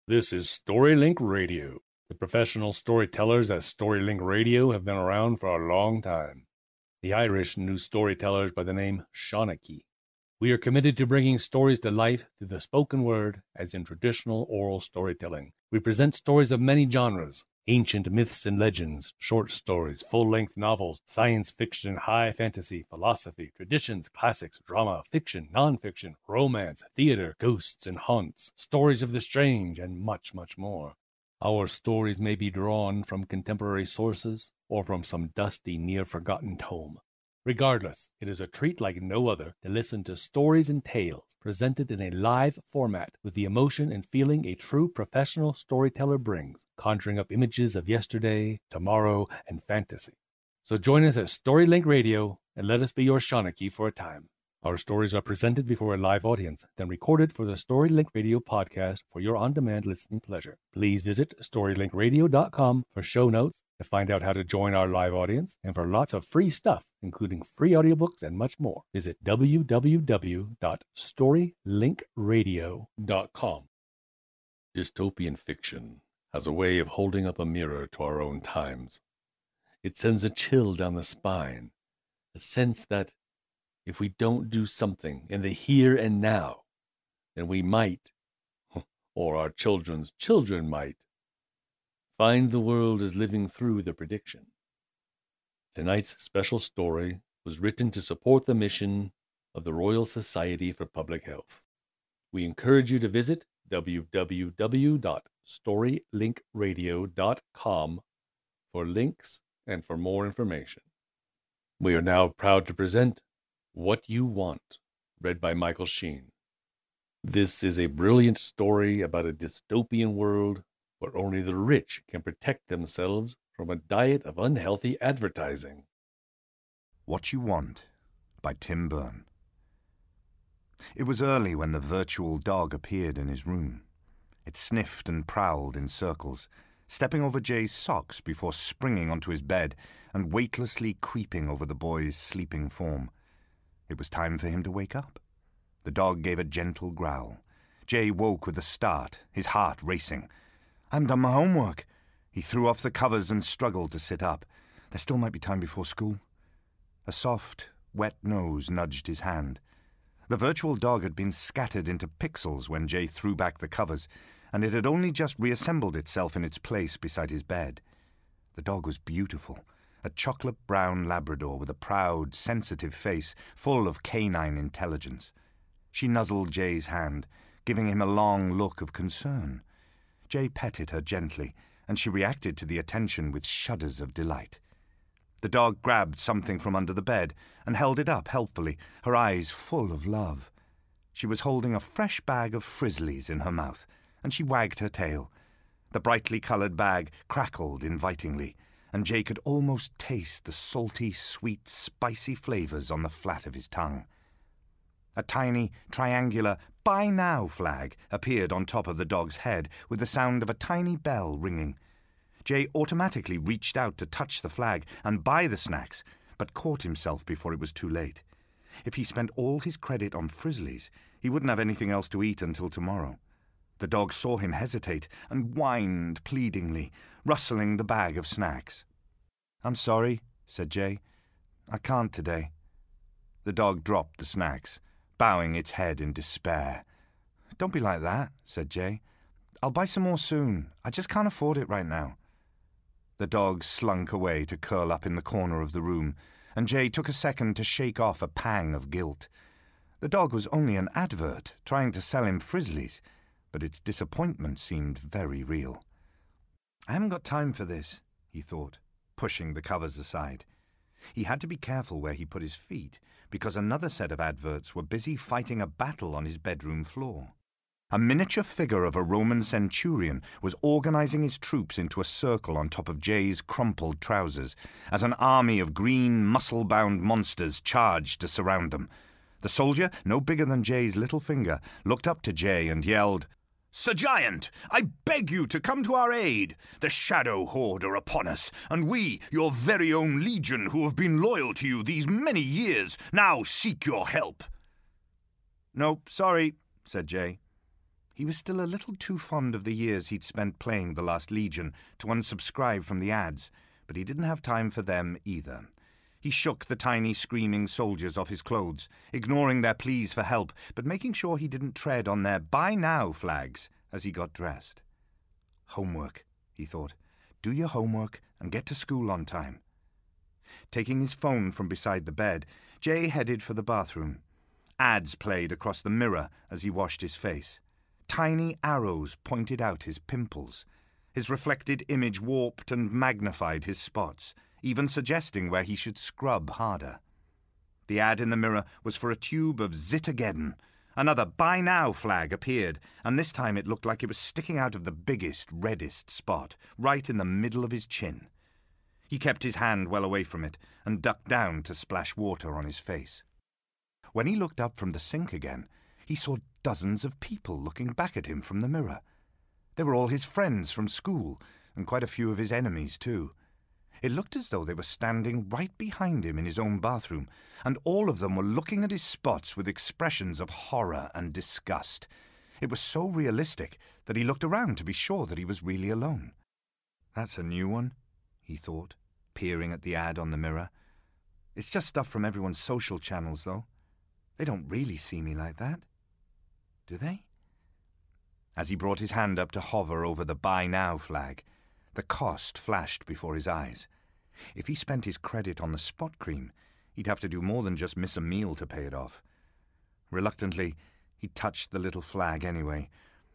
This is StoryLink Radio. The professional storytellers at StoryLink Radio have been around for a long time. The Irish knew storytellers by the name Seanachie. We are committed to bringing stories to life through the spoken word, as in traditional oral storytelling. We present stories of many genres: ancient myths and legends, short stories, full-length novels, science fiction, high fantasy, philosophy, traditions, classics, drama, fiction, non-fiction, romance, theater, ghosts and haunts, stories of the strange, and much, much more. Our stories may be drawn from contemporary sources or from some dusty, near-forgotten tome. Regardless, it is a treat like no other to listen to stories and tales presented in a live format with the emotion and feeling a true professional storyteller brings, conjuring up images of yesterday, tomorrow, and fantasy. So join us at StoryLink Radio and let us be your Seanachie for a time. Our stories are presented before a live audience, then recorded for the StoryLink Radio podcast for your on-demand listening pleasure. Please visit StoryLinkRadio.com for show notes, to find out how to join our live audience, and for lots of free stuff, including free audiobooks and much more. Visit www.StoryLinkRadio.com. Dystopian fiction has a way of holding up a mirror to our own times. It sends a chill down the spine, a sense that if we don't do something in the here and now, then we might, or our children's children might, find the world is living through the prediction. Tonight's special story was written to support the mission of the Royal Society for Public Health. We encourage you to visit www.storylinkradio.com for links and for more information. We are now proud to present What You Want, read by Michael Sheen. This is a brilliant story about a dystopian world where only the rich can protect themselves from a diet of unhealthy advertising. What You Want, by Tim Byrne. It was early when the virtual dog appeared in his room. It sniffed and prowled in circles, stepping over Jay's socks before springing onto his bed and weightlessly creeping over the boy's sleeping form. It was time for him to wake up. The dog gave a gentle growl. Jay woke with a start, his heart racing. "I haven't done my homework." He threw off the covers and struggled to sit up. There still might be time before school. A soft, wet nose nudged his hand. The virtual dog had been scattered into pixels when Jay threw back the covers, and it had only just reassembled itself in its place beside his bed. The dog was beautiful. A chocolate-brown Labrador with a proud, sensitive face full of canine intelligence. She nuzzled Jay's hand, giving him a long look of concern. Jay petted her gently, and she reacted to the attention with shudders of delight. The dog grabbed something from under the bed and held it up helpfully, her eyes full of love. She was holding a fresh bag of Frizzlies in her mouth, and she wagged her tail. The brightly coloured bag crackled invitingly, and Jay could almost taste the salty, sweet, spicy flavours on the flat of his tongue. A tiny, triangular "Buy Now" flag appeared on top of the dog's head with the sound of a tiny bell ringing. Jay automatically reached out to touch the flag and buy the snacks, but caught himself before it was too late. If he spent all his credit on Frizzlies, he wouldn't have anything else to eat until tomorrow. The dog saw him hesitate and whined pleadingly, rustling the bag of snacks. "I'm sorry," said Jay. "I can't today." The dog dropped the snacks, bowing its head in despair. "Don't be like that," said Jay. "I'll buy some more soon. I just can't afford it right now." The dog slunk away to curl up in the corner of the room, and Jay took a second to shake off a pang of guilt. The dog was only an advert trying to sell him Frizzlies, but its disappointment seemed very real. "I haven't got time for this," he thought, pushing the covers aside. He had to be careful where he put his feet, because another set of adverts were busy fighting a battle on his bedroom floor. A miniature figure of a Roman centurion was organizing his troops into a circle on top of Jay's crumpled trousers, as an army of green, muscle-bound monsters charged to surround them. The soldier, no bigger than Jay's little finger, looked up to Jay and yelled, "Sir Giant, I beg you to come to our aid. The Shadow Horde are upon us, and we, your very own legion who have been loyal to you these many years, now seek your help." "Nope, sorry," said Jay. He was still a little too fond of the years he'd spent playing The Last Legion to unsubscribe from the ads, but he didn't have time for them either. He shook the tiny screaming soldiers off his clothes, ignoring their pleas for help, but making sure he didn't tread on their "Buy Now" flags as he got dressed. Homework, he thought. Do your homework and get to school on time. Taking his phone from beside the bed, Jay headed for the bathroom. Ads played across the mirror as he washed his face. Tiny arrows pointed out his pimples. His reflected image warped and magnified his spots, even suggesting where he should scrub harder. The ad in the mirror was for a tube of Zitageddon. Another "Buy Now" flag appeared, and this time it looked like it was sticking out of the biggest, reddest spot, right in the middle of his chin. He kept his hand well away from it and ducked down to splash water on his face. When he looked up from the sink again, he saw dozens of people looking back at him from the mirror. They were all his friends from school, and quite a few of his enemies, too. It looked as though they were standing right behind him in his own bathroom, and all of them were looking at his spots with expressions of horror and disgust. It was so realistic that he looked around to be sure that he was really alone. That's a new one, he thought, peering at the ad on the mirror. It's just stuff from everyone's social channels, though. They don't really see me like that. Do they? As he brought his hand up to hover over the "Buy Now" flag, the cost flashed before his eyes. If he spent his credit on the spot cream, he'd have to do more than just miss a meal to pay it off. Reluctantly, he touched the little flag anyway,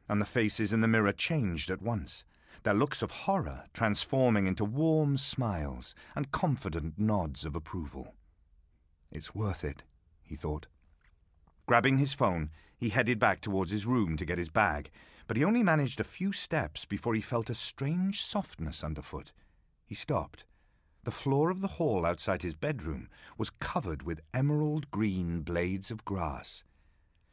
and the faces in the mirror changed at once, their looks of horror transforming into warm smiles and confident nods of approval. It's worth it, he thought. Grabbing his phone, he headed back towards his room to get his bag, but he only managed a few steps before he felt a strange softness underfoot. He stopped. The floor of the hall outside his bedroom was covered with emerald green blades of grass.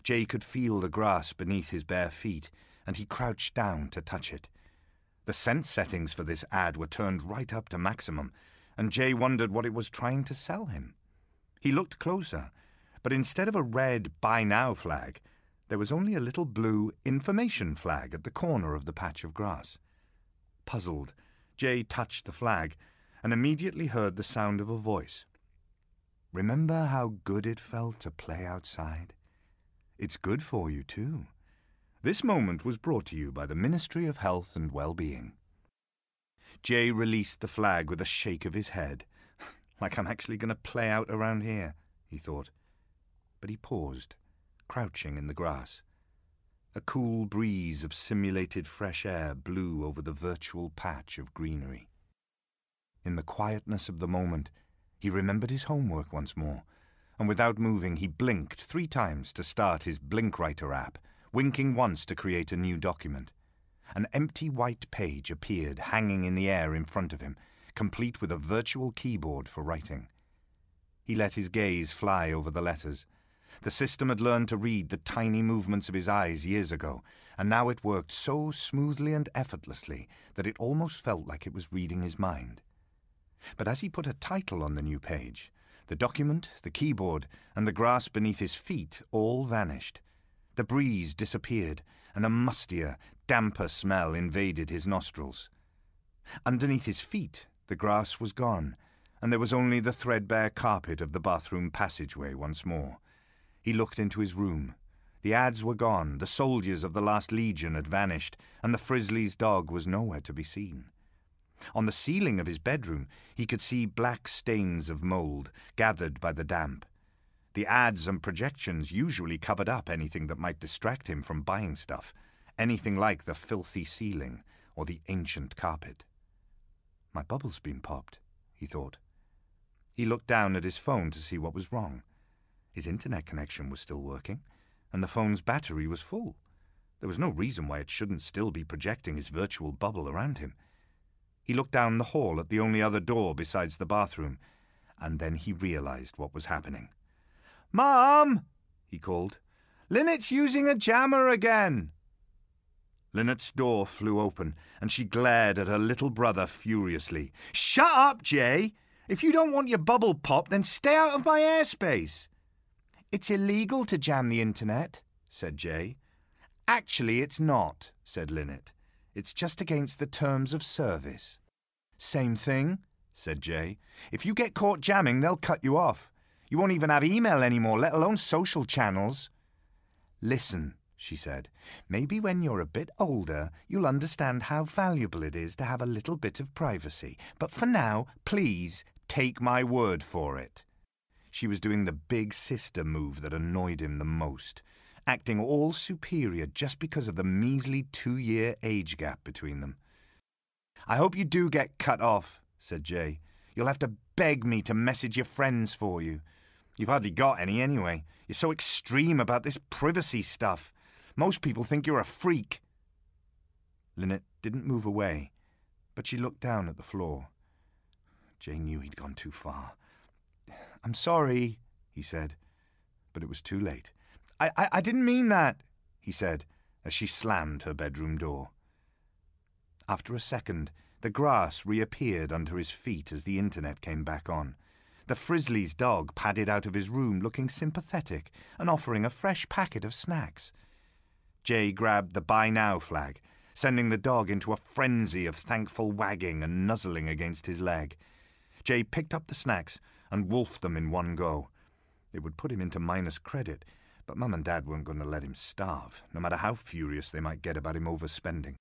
Jay could feel the grass beneath his bare feet, and he crouched down to touch it. The sense settings for this ad were turned right up to maximum, and Jay wondered what it was trying to sell him. He looked closer, but instead of a red "Buy Now" flag, there was only a little blue information flag at the corner of the patch of grass. Puzzled, Jay touched the flag and immediately heard the sound of a voice. Remember how good it felt to play outside? It's good for you, too. This moment was brought to you by the Ministry of Health and Well-Being. Jay released the flag with a shake of his head. Like I'm actually going to play out around here, he thought. But he paused, crouching in the grass. A cool breeze of simulated fresh air blew over the virtual patch of greenery. In the quietness of the moment, he remembered his homework once more, and without moving he blinked 3 times to start his Blinkwriter app, winking once to create a new document. An empty white page appeared hanging in the air in front of him, complete with a virtual keyboard for writing. He let his gaze fly over the letters. The system had learned to read the tiny movements of his eyes years ago, and now it worked so smoothly and effortlessly that it almost felt like it was reading his mind. But as he put a title on the new page, the document, the keyboard, and the grass beneath his feet all vanished. The breeze disappeared, and a mustier, damper smell invaded his nostrils. Underneath his feet, the grass was gone, and there was only the threadbare carpet of the bathroom passageway once more. He looked into his room. The ads were gone, the soldiers of the Last Legion had vanished, and the Frizzly's dog was nowhere to be seen. On the ceiling of his bedroom, he could see black stains of mold, gathered by the damp. The ads and projections usually covered up anything that might distract him from buying stuff, anything like the filthy ceiling or the ancient carpet. My bubble's been popped, he thought. He looked down at his phone to see what was wrong. His internet connection was still working, and the phone's battery was full. There was no reason why it shouldn't still be projecting his virtual bubble around him. He looked down the hall at the only other door besides the bathroom, and then he realized what was happening. "Mom!" he called. "Lynette's using a jammer again!" Lynette's door flew open, and she glared at her little brother furiously. "Shut up, Jay! If you don't want your bubble popped, then stay out of my airspace!" "It's illegal to jam the internet," said Jay. Actually, it's not, said Lynette. It's just against the terms of service. Same thing, said Jay. If you get caught jamming, they'll cut you off. You won't even have email anymore, let alone social channels. Listen, she said, maybe when you're a bit older, you'll understand how valuable it is to have a little bit of privacy. But for now, please take my word for it. She was doing the big sister move that annoyed him the most, acting all superior just because of the measly 2-year age gap between them. I hope you do get cut off, said Jay. You'll have to beg me to message your friends for you. You've hardly got any anyway. You're so extreme about this privacy stuff. Most people think you're a freak. Lynette didn't move away, but she looked down at the floor. Jay knew he'd gone too far. I'm sorry, he said, but it was too late. I didn't mean that, he said, as she slammed her bedroom door. After a second, the grass reappeared under his feet as the internet came back on. The Frizzly's dog padded out of his room looking sympathetic and offering a fresh packet of snacks. Jay grabbed the Buy Now flag, sending the dog into a frenzy of thankful wagging and nuzzling against his leg. Jay picked up the snacks and wolfed them in one go. It would put him into minus credit, but Mum and Dad weren't going to let him starve, no matter how furious they might get about him overspending.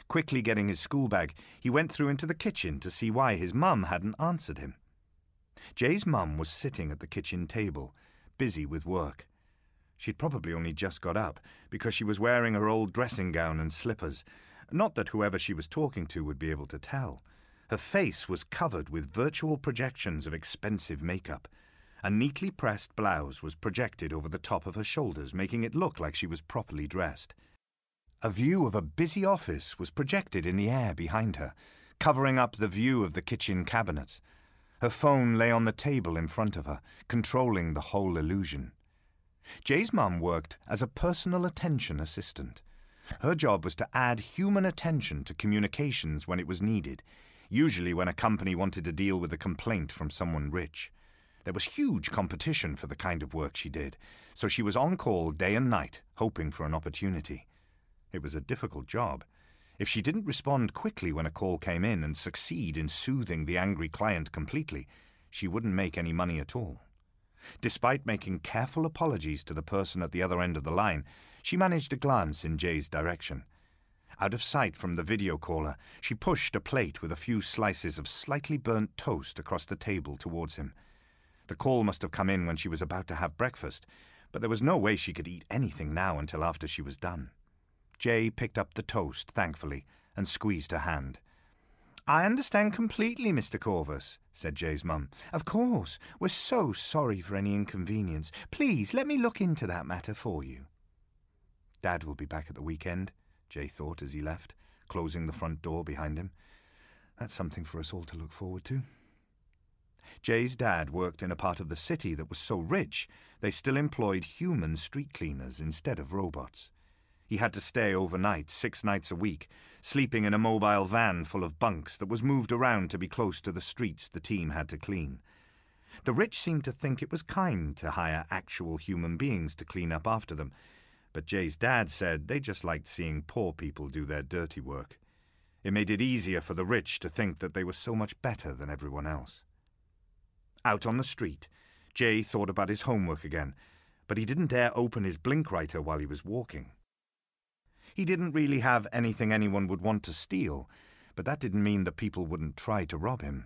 Quickly getting his school bag, he went through into the kitchen to see why his mum hadn't answered him. Jay's mum was sitting at the kitchen table, busy with work. She'd probably only just got up, because she was wearing her old dressing gown and slippers. Not that whoever she was talking to would be able to tell. Her face was covered with virtual projections of expensive makeup. A neatly pressed blouse was projected over the top of her shoulders, making it look like she was properly dressed. A view of a busy office was projected in the air behind her, covering up the view of the kitchen cabinets. Her phone lay on the table in front of her, controlling the whole illusion. Jay's mum worked as a personal attention assistant. Her job was to add human attention to communications when it was needed, usually when a company wanted to deal with a complaint from someone rich. There was huge competition for the kind of work she did, so she was on call day and night, hoping for an opportunity. It was a difficult job. If she didn't respond quickly when a call came in and succeed in soothing the angry client completely, she wouldn't make any money at all. Despite making careful apologies to the person at the other end of the line, she managed a glance in Jay's direction. Out of sight from the video caller, she pushed a plate with a few slices of slightly burnt toast across the table towards him. The call must have come in when she was about to have breakfast, but there was no way she could eat anything now until after she was done. Jay picked up the toast, thankfully, and squeezed her hand. I understand completely, Mr. Corvus, said Jay's mum. Of course, we're so sorry for any inconvenience. Please, let me look into that matter for you. Dad will be back at the weekend, Jay thought as he left, closing the front door behind him. That's something for us all to look forward to. Jay's dad worked in a part of the city that was so rich they still employed human street cleaners instead of robots. He had to stay overnight, 6 nights a week, sleeping in a mobile van full of bunks that was moved around to be close to the streets the team had to clean. The rich seemed to think it was kind to hire actual human beings to clean up after them, but Jay's dad said they just liked seeing poor people do their dirty work. It made it easier for the rich to think that they were so much better than everyone else. Out on the street, Jay thought about his homework again, but he didn't dare open his blink writer while he was walking. He didn't really have anything anyone would want to steal, but that didn't mean that people wouldn't try to rob him.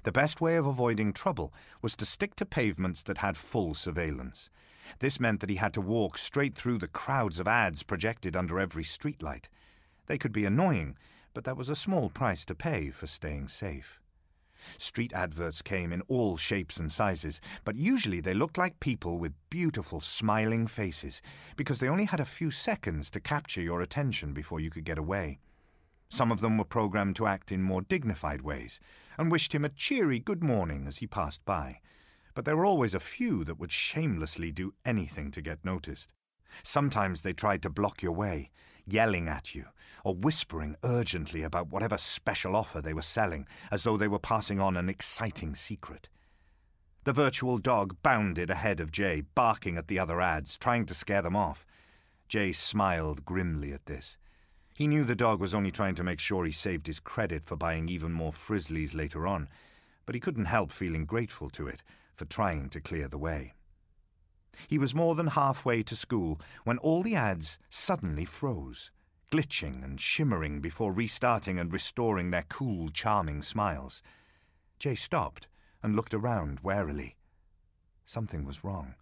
The best way of avoiding trouble was to stick to pavements that had full surveillance. This meant that he had to walk straight through the crowds of ads projected under every streetlight. They could be annoying, but that was a small price to pay for staying safe. Street adverts came in all shapes and sizes, but usually they looked like people with beautiful, smiling faces, because they only had a few seconds to capture your attention before you could get away. Some of them were programmed to act in more dignified ways, and wished him a cheery good morning as he passed by. But there were always a few that would shamelessly do anything to get noticed. Sometimes they tried to block your way, yelling at you, or whispering urgently about whatever special offer they were selling, as though they were passing on an exciting secret. The virtual dog bounded ahead of Jay, barking at the other ads, trying to scare them off. Jay smiled grimly at this. He knew the dog was only trying to make sure he saved his credit for buying even more Frizzlies later on, but he couldn't help feeling grateful to it for trying to clear the way. He was more than halfway to school when all the ads suddenly froze, glitching and shimmering before restarting and restoring their cool, charming smiles. Jay stopped and looked around warily. Something was wrong.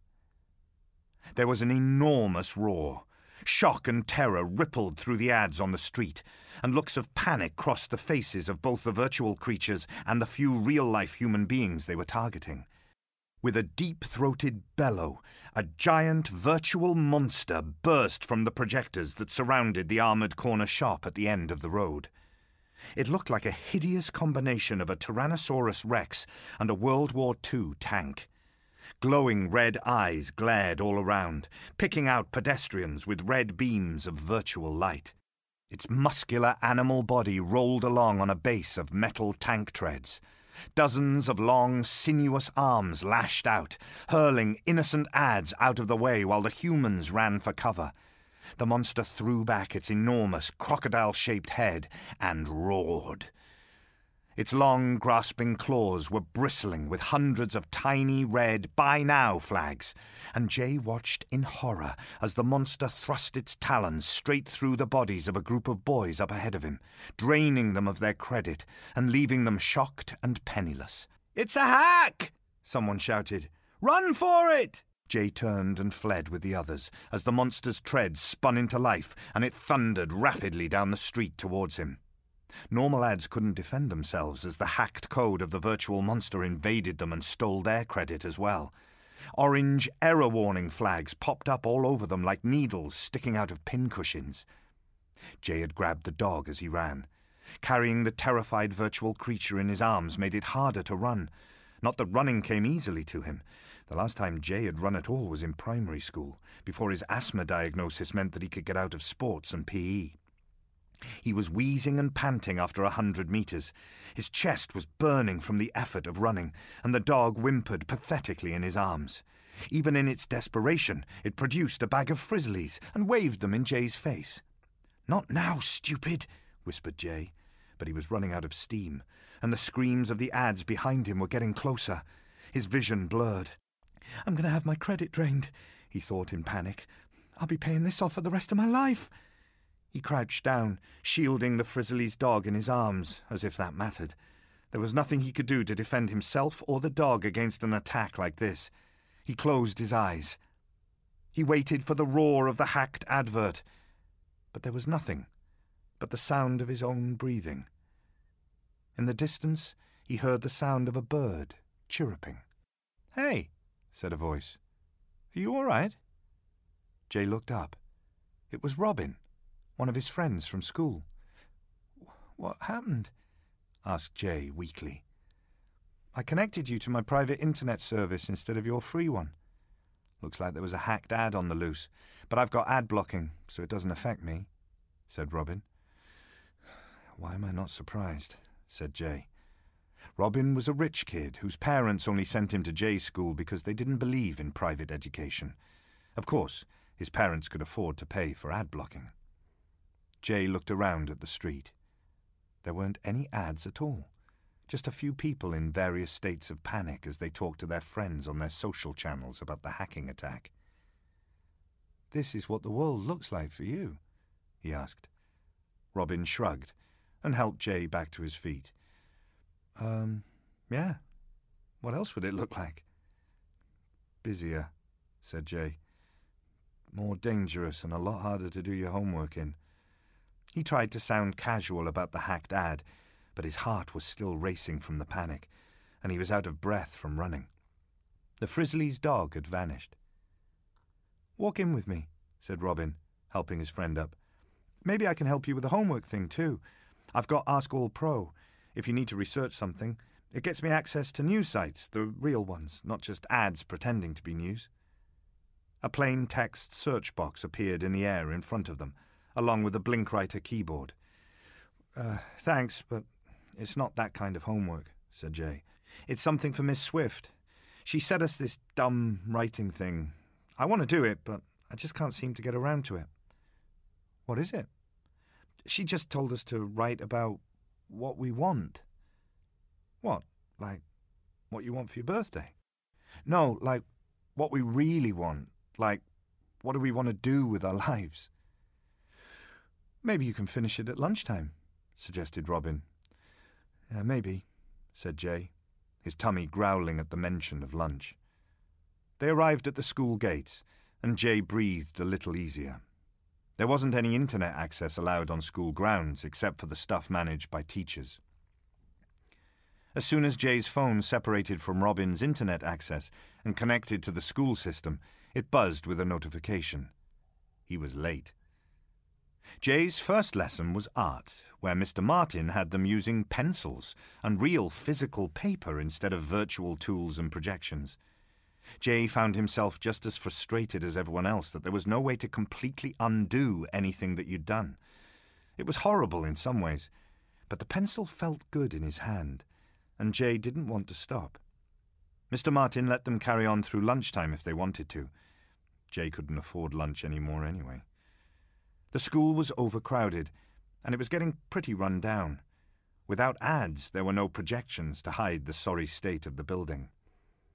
There was an enormous roar. Shock and terror rippled through the ads on the street, and looks of panic crossed the faces of both the virtual creatures and the few real-life human beings they were targeting. With a deep-throated bellow, a giant virtual monster burst from the projectors that surrounded the armoured corner shop at the end of the road. It looked like a hideous combination of a Tyrannosaurus Rex and a World War II tank. Glowing red eyes glared all around, picking out pedestrians with red beams of virtual light. Its muscular animal body rolled along on a base of metal tank treads. Dozens of long, sinuous arms lashed out, hurling innocent ads out of the way while the humans ran for cover. The monster threw back its enormous, crocodile-shaped head and roared. Its long, grasping claws were bristling with hundreds of tiny red "Buy Now" flags, and Jay watched in horror as the monster thrust its talons straight through the bodies of a group of boys up ahead of him, draining them of their credit and leaving them shocked and penniless. "It's a hack!" someone shouted. "Run for it!" Jay turned and fled with the others as the monster's treads spun into life and it thundered rapidly down the street towards him. Normal ads couldn't defend themselves as the hacked code of the virtual monster invaded them and stole their credit as well. Orange error warning flags popped up all over them like needles sticking out of pincushions. Jay had grabbed the dog as he ran. Carrying the terrified virtual creature in his arms made it harder to run. Not that running came easily to him. The last time Jay had run at all was in primary school, before his asthma diagnosis meant that he could get out of sports and PE. He was wheezing and panting after 100 meters. His chest was burning from the effort of running, and the dog whimpered pathetically in his arms. Even in its desperation, it produced a bag of Frizzlies and waved them in Jay's face. "Not now, stupid," whispered Jay, but he was running out of steam, and the screams of the ads behind him were getting closer. His vision blurred. "I'm going to have my credit drained," he thought in panic. "I'll be paying this off for the rest of my life." He crouched down, shielding the Frizzly's dog in his arms, as if that mattered. There was nothing he could do to defend himself or the dog against an attack like this. He closed his eyes. He waited for the roar of the hacked advert, but there was nothing but the sound of his own breathing. In the distance, he heard the sound of a bird chirruping. "Hey," said a voice. "Are you all right?" Jay looked up. It was Robin, one of his friends from school. "What happened?" asked Jay weakly. "I connected you to my private internet service instead of your free one. Looks like there was a hacked ad on the loose, but I've got ad blocking, so it doesn't affect me," said Robin. "Why am I not surprised?" said Jay. Robin was a rich kid whose parents only sent him to Jay's school because they didn't believe in private education. Of course, his parents could afford to pay for ad blocking. Jay looked around at the street. There weren't any ads at all, just a few people in various states of panic as they talked to their friends on their social channels about the hacking attack. "This is what the world looks like for you?" he asked. Robin shrugged and helped Jay back to his feet. Yeah. What else would it look like?" "Busier," said Jay. "More dangerous and a lot harder to do your homework in." He tried to sound casual about the hacked ad, but his heart was still racing from the panic, and he was out of breath from running. The Frizzly's dog had vanished. "Walk in with me," said Robin, helping his friend up. "Maybe I can help you with the homework thing, too. I've got Ask All Pro. If you need to research something, it gets me access to news sites, the real ones, not just ads pretending to be news." A plain text search box appeared in the air in front of them, along with a Blinkwriter keyboard. Thanks, but it's not that kind of homework," said Jay. "It's something for Miss Swift. She set us this dumb writing thing. I want to do it, but I just can't seem to get around to it." What is it? She just told us to write about what we want. What? Like, what you want for your birthday? No, like, what we really want. Like, what do we want to do with our lives? Maybe you can finish it at lunchtime, suggested Robin. Maybe, said Jay, his tummy growling at the mention of lunch. They arrived at the school gates, and Jay breathed a little easier. There wasn't any internet access allowed on school grounds, except for the stuff managed by teachers. As soon as Jay's phone separated from Robin's internet access and connected to the school system, it buzzed with a notification. He was late. Jay's first lesson was art, where Mr. Martin had them using pencils and real physical paper instead of virtual tools and projections. Jay found himself just as frustrated as everyone else that there was no way to completely undo anything that you'd done. It was horrible in some ways, but the pencil felt good in his hand, and Jay didn't want to stop. Mr. Martin let them carry on through lunchtime if they wanted to. Jay couldn't afford lunch anymore anyway. The school was overcrowded, and it was getting pretty run down. Without ads, there were no projections to hide the sorry state of the building.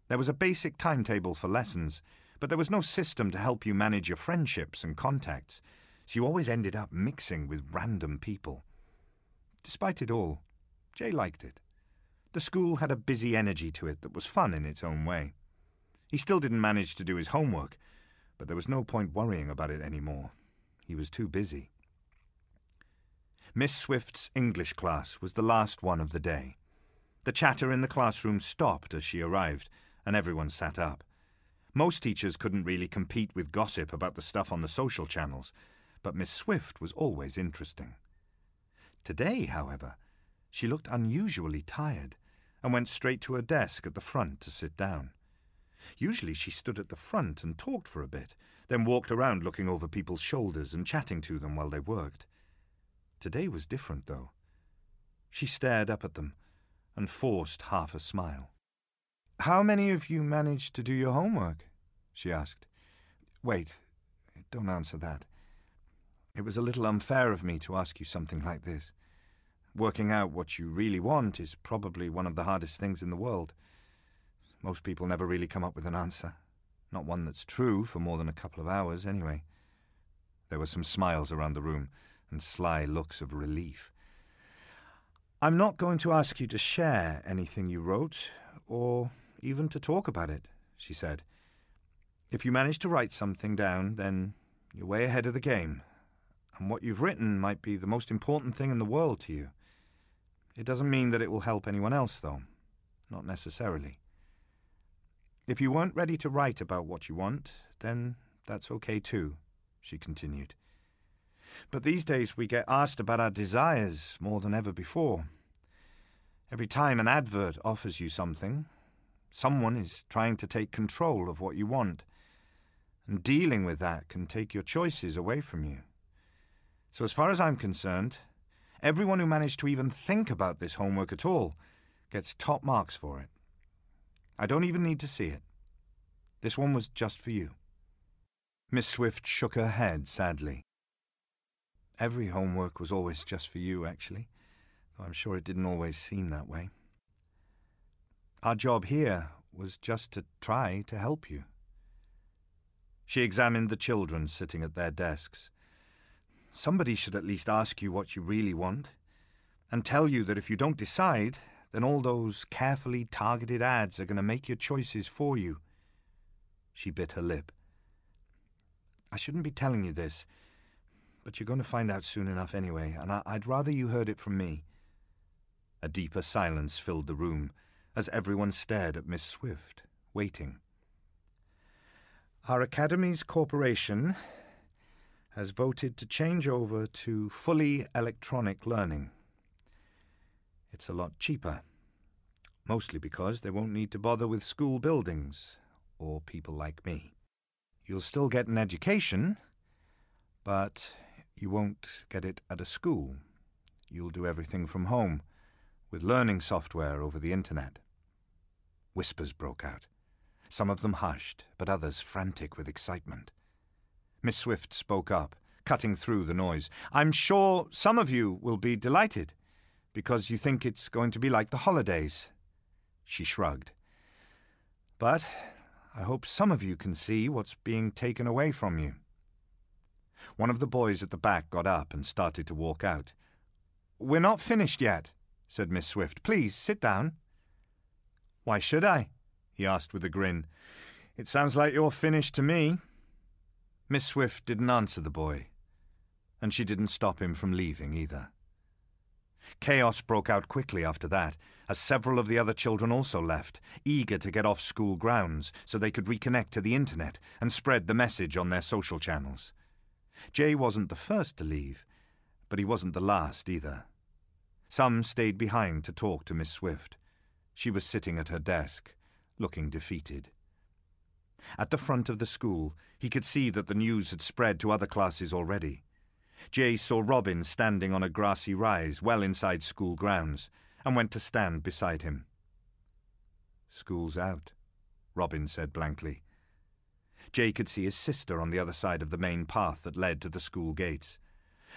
There was a basic timetable for lessons, but there was no system to help you manage your friendships and contacts, so you always ended up mixing with random people. Despite it all, Jay liked it. The school had a busy energy to it that was fun in its own way. He still didn't manage to do his homework, but there was no point worrying about it anymore. He was too busy. Miss Swift's English class was the last one of the day. The chatter in the classroom stopped as she arrived, and everyone sat up. Most teachers couldn't really compete with gossip about the stuff on the social channels, but Miss Swift was always interesting. Today, however, she looked unusually tired and went straight to her desk at the front to sit down. Usually she stood at the front and talked for a bit, then walked around looking over people's shoulders and chatting to them while they worked. Today was different, though. She stared up at them and forced half a smile. "How many of you managed to do your homework?" she asked. "Wait, don't answer that. It was a little unfair of me to ask you something like this. Working out what you really want is probably one of the hardest things in the world. Most people never really come up with an answer. Not one that's true for more than a couple of hours, anyway." There were some smiles around the room and sly looks of relief. "I'm not going to ask you to share anything you wrote, or even to talk about it," she said. "If you manage to write something down, then you're way ahead of the game, and what you've written might be the most important thing in the world to you. It doesn't mean that it will help anyone else, though. Not necessarily. If you weren't ready to write about what you want, then that's okay too," she continued. "But these days we get asked about our desires more than ever before. Every time an advert offers you something, someone is trying to take control of what you want, and dealing with that can take your choices away from you. So as far as I'm concerned, everyone who managed to even think about this homework at all gets top marks for it. I don't even need to see it. This one was just for you." Miss Swift shook her head sadly. "Every homework was always just for you, actually, though I'm sure it didn't always seem that way. Our job here was just to try to help you." She examined the children sitting at their desks. "Somebody should at least ask you what you really want, and tell you that if you don't decide, then all those carefully targeted ads are going to make your choices for you." She bit her lip. "I shouldn't be telling you this, but you're going to find out soon enough anyway, and I'd rather you heard it from me." A deeper silence filled the room as everyone stared at Miss Swift, waiting. "Our Academy's corporation has voted to change over to fully electronic learning. It's a lot cheaper, mostly because they won't need to bother with school buildings or people like me. You'll still get an education, but you won't get it at a school. You'll do everything from home, with learning software over the internet." Whispers broke out. Some of them hushed, but others frantic with excitement. Miss Swift spoke up, cutting through the noise. "I'm sure some of you will be delighted, because you think it's going to be like the holidays." She shrugged. "But I hope some of you can see what's being taken away from you." One of the boys at the back got up and started to walk out. "We're not finished yet," said Miss Swift. "Please, sit down." "Why should I?" he asked with a grin. "It sounds like you're finished to me." Miss Swift didn't answer the boy, and she didn't stop him from leaving either. Chaos broke out quickly after that, as several of the other children also left, eager to get off school grounds so they could reconnect to the internet and spread the message on their social channels. Jay wasn't the first to leave, but he wasn't the last either. Some stayed behind to talk to Miss Swift. She was sitting at her desk, looking defeated. At the front of the school, he could see that the news had spread to other classes already. Jay saw Robin standing on a grassy rise well inside school grounds, and went to stand beside him. "School's out," Robin said blankly. Jay could see his sister on the other side of the main path that led to the school gates.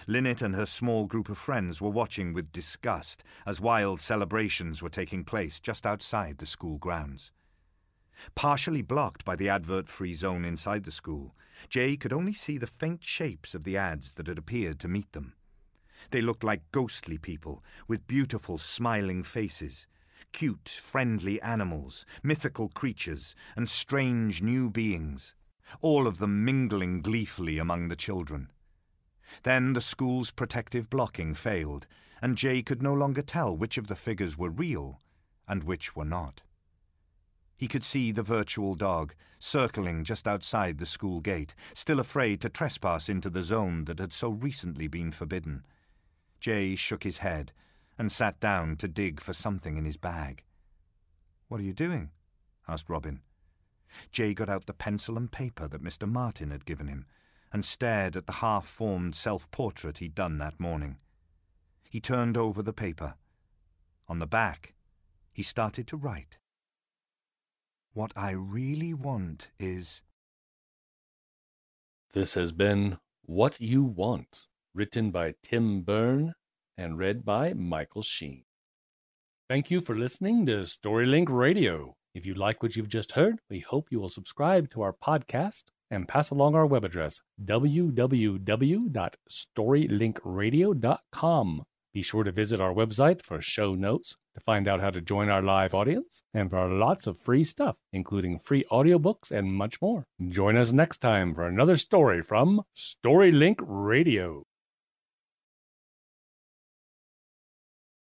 Lynette and her small group of friends were watching with disgust as wild celebrations were taking place just outside the school grounds. Partially blocked by the advert-free zone inside the school, Jay could only see the faint shapes of the ads that had appeared to meet them. They looked like ghostly people with beautiful, smiling faces, cute, friendly animals, mythical creatures, and strange new beings, all of them mingling gleefully among the children. Then the school's protective blocking failed, and Jay could no longer tell which of the figures were real and which were not. He could see the virtual dog circling just outside the school gate, still afraid to trespass into the zone that had so recently been forbidden. Jay shook his head and sat down to dig for something in his bag. "What are you doing?" asked Robin. Jay got out the pencil and paper that Mr. Martin had given him and stared at the half-formed self-portrait he'd done that morning. He turned over the paper. On the back, he started to write. "What I really want is..." This has been What You Want, written by Tim Byrne and read by Michael Sheen. Thank you for listening to StoryLink Radio. If you like what you've just heard, we hope you will subscribe to our podcast and pass along our web address, www.storylinkradio.com. Be sure to visit our website for show notes, to find out how to join our live audience, and for lots of free stuff, including free audiobooks and much more. Join us next time for another story from StoryLink Radio.